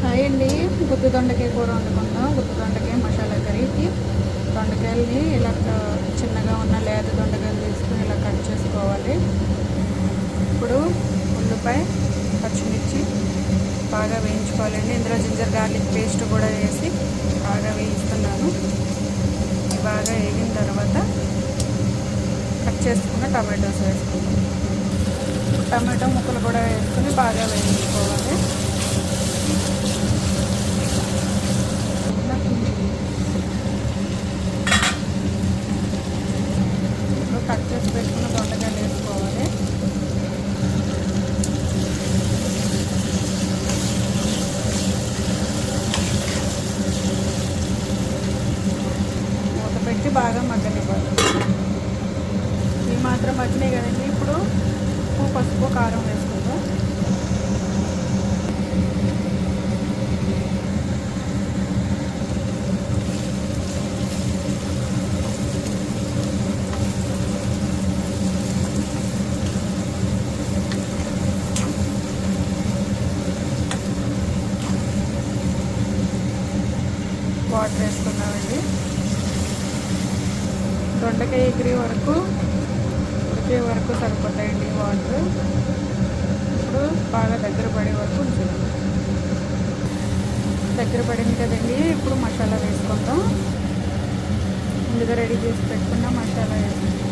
Hi అండి. గుత్తి దొండకాయ కూర వండుకుందాం. గుత్తి దొండకాయ మసాలా కర్రీకి దొండకాయలని ఇలా చిన్నగా ఉన్న లేత దొండకాయలు తీసుకుని ఇలా కట్ చేసుకోవాలి. ఇప్పుడు ఉల్లిపాయ, పచ్చిమిర్చి బాగా వేయించుకోవాలండి. ఇందులో జింజర్ గార్లిక్ పేస్ట్ కూడా వేసి బాగా వేయిస్తున్నాను. బాగా వేగిన తర్వాత కట్ చేసుకున్న టమాటోస్ వేసుకుంటాం. టమాటో ముక్కలు కూడా వేసుకుని బాగా వేయించుకోవాలి. కట్ చేసి పెట్టుకున్న దొండకాయలు వేసుకోవాలి. మూత పెట్టి బాగా మగ్గనివ్వాలి. ఈ మాత్రం మగ్గినాయి కదండి. ఇప్పుడు ఉప్పు, పసుపు, కారం వేసుకుందాం. వాటర్ వేసుకున్నామండి. దొండకాయ ఎగిరే వరకు ఉడికే వరకు సరిపోతాయండి వాటర్. ఇప్పుడు బాగా దగ్గర పడే వరకు ఉంచుదాం. దగ్గర పడింది కదండి. ఇప్పుడు మసాలా వేసుకుందాం. ముందుగా రెడీ చేసి పెట్టుకున్న మసాలా వేసుకుందాం.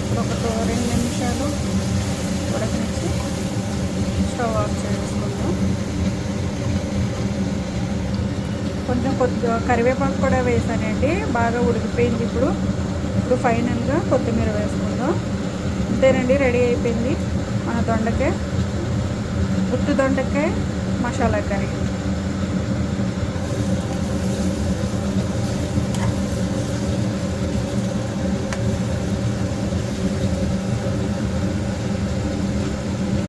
ఇప్పుడు ఒక 2 నిమిషాలు ఉడకనిచ్చి స్టవ్ ఆఫ్ చేసుకుందాం. కొంచెం కరివేపాకు కూడా వేసానండి. బాగా ఉడికిపోయింది. ఇప్పుడు ఫైనల్గా కొత్తిమీర వేసుకుందాం. అంతేనండి, రెడీ అయిపోయింది మన దొండకాయ, గుత్తి దొండకాయ మసాలా కర్రీ.